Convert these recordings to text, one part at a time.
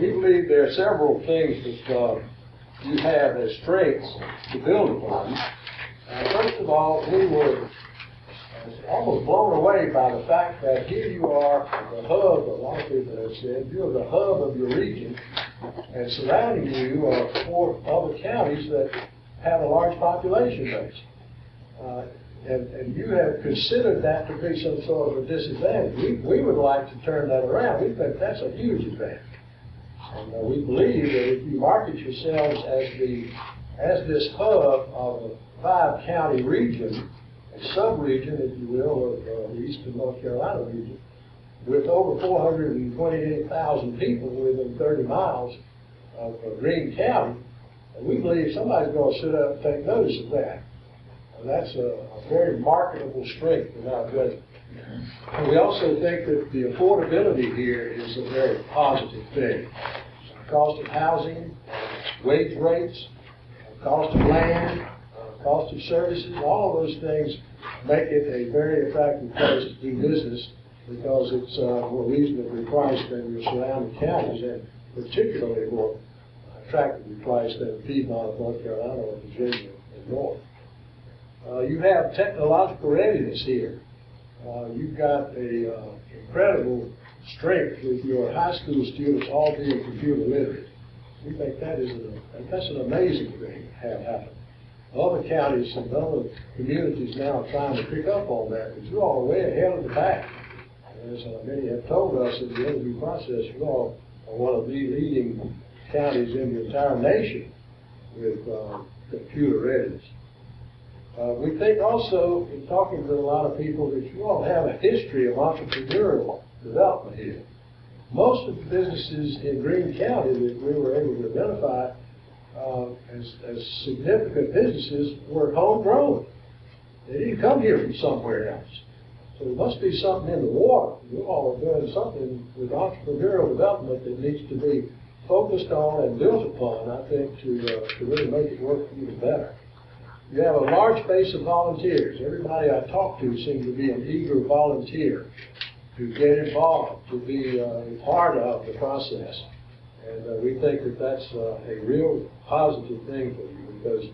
we believe there are several things that you have as strengths to build upon. First of all, we were almost blown away by the fact that here you are, the hub, a lot of people have said, you're the hub of your region, and surrounding you are 4 other counties that have a large population base. And you have considered that to be some sort of a disadvantage. We would like to turn that around. We think that's a huge advantage. And we believe that if you market yourselves as this hub of a 5-county region, a sub-region, if you will, of the Eastern North Carolina region, with over 428,000 people within 30 miles of Greene County, and we believe somebody's going to sit up and take notice of that. And that's a very marketable strength in our judgment. And we also think that the affordability here is a very positive thing. Cost of housing, wage rates, cost of land, cost of services, all of those things make it a very attractive place to do business because it's more reasonably priced than your surrounding counties, and particularly more attractively priced than Piedmont, North Carolina, or Virginia and North. You have technological readiness here. You've got a incredible strength with your high school students all being computer literate. We think that's an amazing thing to have happen. Other counties and other communities now are trying to pick up on that, but you all are way ahead of the pack. As many have told us in the interview process, you all are one of the leading counties in the entire nation with computer readiness. We think also, in talking to a lot of people, that you all have a history of entrepreneurial development here. Most of the businesses in Greene County that we were able to identify as significant businesses were homegrown. They didn't come here from somewhere else. So there must be something in the water. You all are doing something with entrepreneurial development that needs to be focused on and built upon, I think, to really make it work even better. You have a large base of volunteers. Everybody I talk to seems to be an eager volunteer to get involved, to be a part of the process. And we think that that's a real positive thing for you, because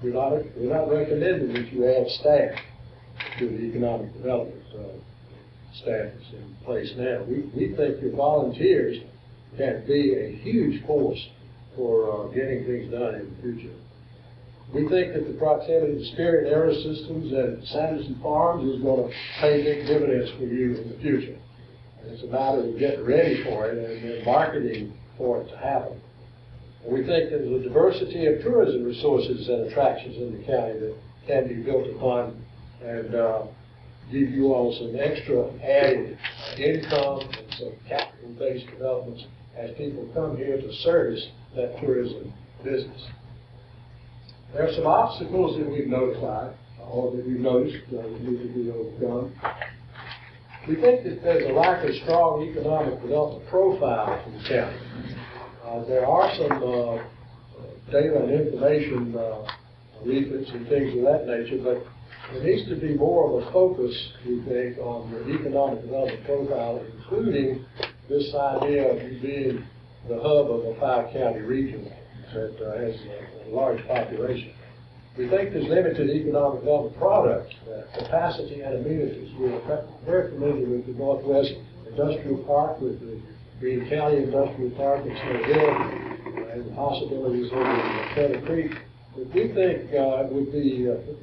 we're not recommending that you add staff to the economic development staff that's in place now. We think your volunteers can be a huge force for getting things done in the future. We think that the proximity to Spirit Aero Systems and Sanderson Farms is going to pay big dividends for you in the future. And it's a matter of getting ready for it and then marketing for it to happen. And we think there's a diversity of tourism resources and attractions in the county that can be built upon and give you all some extra added income and some capital-based developments as people come here to service that tourism business. There are some obstacles that we've notified, or that we've noticed that need to be overcome. We think that there's a lack of strong economic development profile in the county. There are some data and information leaflets and things of that nature, but there needs to be more of a focus, we think, on the economic development profile, including this idea of you being the hub of a 5-county region that has a large population. We think there's limited economic development products, capacity and amenities. We're very familiar with the Northwest Industrial Park, with the Greene County Industrial Park in Snow Hill, and the possibilities over in Feather Creek. But we think it would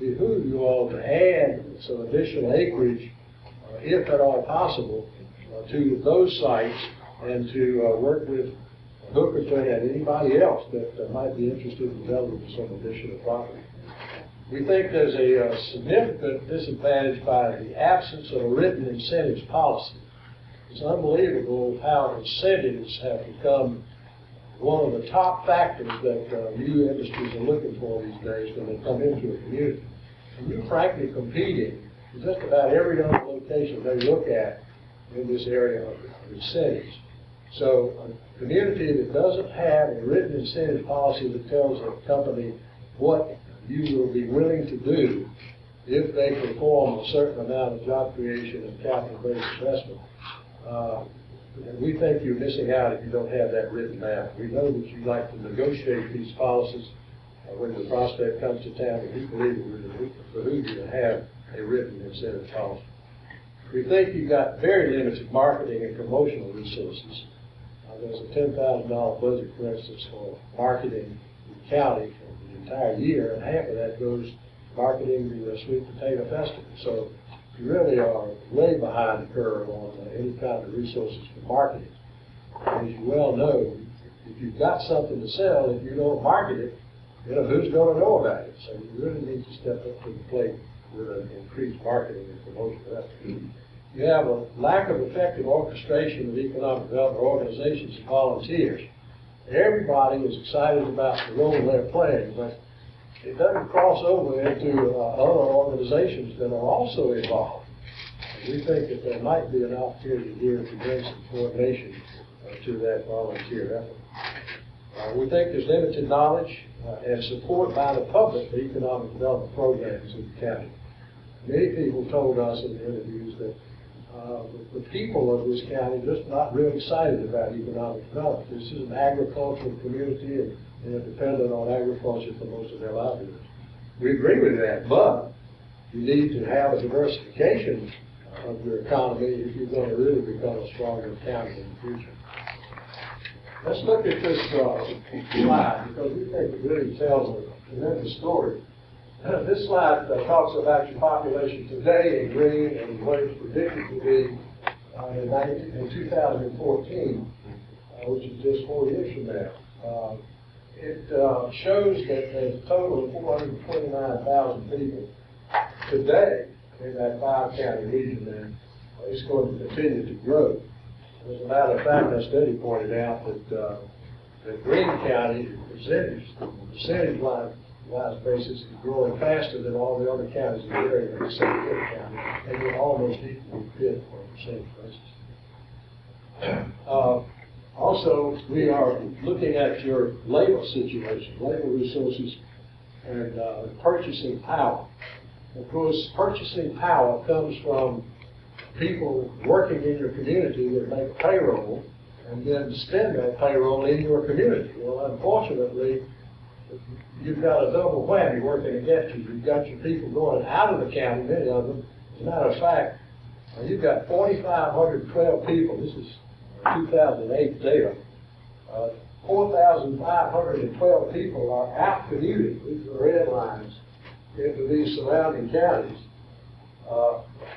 behoove you all to add some additional acreage, if at all possible, to those sites, and to work with Hookerton and anybody else that might be interested in developing some additional property. We think there's a significant disadvantage by the absence of a written incentives policy. It's unbelievable how incentives have become one of the top factors that new industries are looking for these days when they come into a community. And you're frankly competing with just about every other location they look at in this area of incentives. So a community that doesn't have a written incentive policy that tells a company what you will be willing to do if they perform a certain amount of job creation and capital-based investment We think you're missing out if you don't have that written down. We know that you like to negotiate these policies when the prospect comes to town, and we believe it would behoove you to have a written incentive policy. We think you've got very limited marketing and promotional resources. There's a $10,000 budget, for instance, for marketing the county for the entire year, and half of that goes marketing the Sweet Potato Festival. So you really are way behind the curve on any kind of resources for marketing. And as you well know, if you've got something to sell, if you don't market it, who's going to know about it? So you really need to step up to the plate with an increased marketing and promotional effort. You have a lack of effective orchestration of economic development organizations and volunteers. Everybody is excited about the role they're playing, but it doesn't cross over into other organizations that are also involved. And we think that there might be an opportunity here to bring some coordination to that volunteer effort. We think there's limited knowledge and support by the public for economic development programs in the county. Many people told us in the interviews that the people of this county are just not real excited about economic development. This is an agricultural community, and they're dependent on agriculture for most of their livelihoods. We agree with that, but you need to have a diversification of your economy if you're going to really become a stronger county in the future. Let's look at this slide, because we think it really tells a tremendous story. This slide talks about your population today in Greene and what it's predicted to be in 2014, which is just 4 years from now. It shows that there's a total of 429,000 people today in that 5-county region, and it's going to continue to grow. As a matter of fact, that study pointed out that Greene County, percentage-wise basis, is growing faster than all the other counties in the area except Pitt County, and we're almost equal to Pitt on a percentage basis. Also, we are looking at your labor situation, labor resources, and purchasing power. Of course, purchasing power comes from people working in your community that make payroll and then spend that payroll in your community. Well, unfortunately, you've got a double whammy working against you. You've got your people going out of the county, many of them. As a matter of fact, you've got 4,512 people. This is 2008 data. 4,512 people are out commuting. These are red lines into these surrounding counties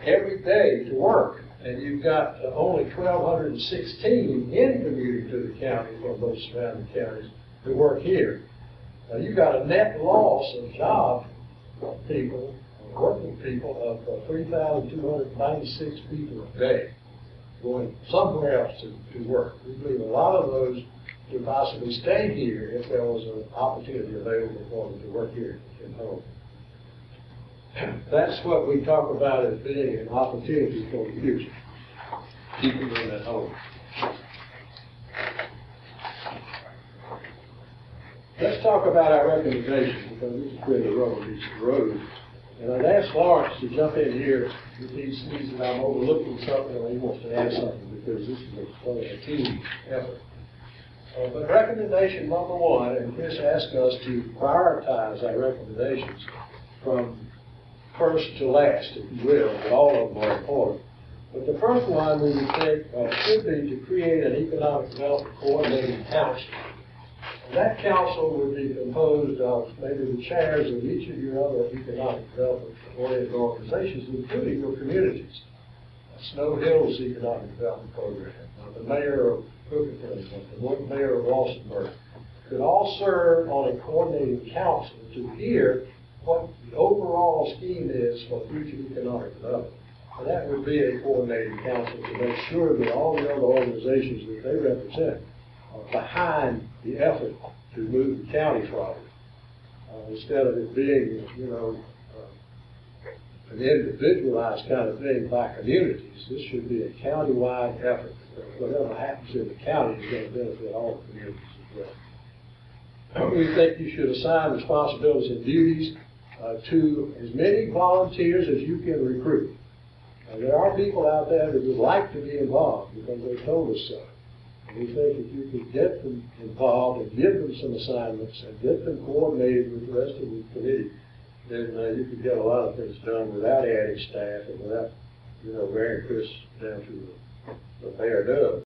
every day to work. And you've got only 1,216 in commuting to the county from those surrounding counties who work here. Now, you've got a net loss of job people, working people, of 3,296 people a day going somewhere else to work. We believe a lot of those could possibly stay here if there was an opportunity available for them to work here in home. That's what we talk about as being an opportunity for the future, keeping them at home. Let's talk about our recommendations, because this is where the rubber meets the road. And I'd ask Lawrence to jump in here if he sees that I'm overlooking something or he wants to add something, because this is a team effort. But recommendation number one, and Chris asked us to prioritize our recommendations from first to last, if you will, but all of them are important. But the first one we would think should be to create an economic development coordinating council. And that council would be composed of maybe the chairs of each of your other economic development-oriented organizations, including your communities. Snow Hills Economic Development Program, the mayor of Hookerton, the mayor of Walsenburg, could all serve on a coordinating council to hear what the overall scheme is for future economic development. And that would be a coordinating council to make sure that all the other organizations that they represent are behind the effort to move the county forward. Instead of it being, an individualized kind of thing by communities, this should be a county-wide effort. Whatever happens in the county is going to benefit all the communities as well. We think you should assign responsibilities and duties to as many volunteers as you can recruit. There are people out there that would like to be involved because they told us so. And we think if you could get them involved and give them some assignments and get them coordinated with the rest of the committee, then you could get a lot of things done without adding staff and without, wearing Chris down to the bare nub.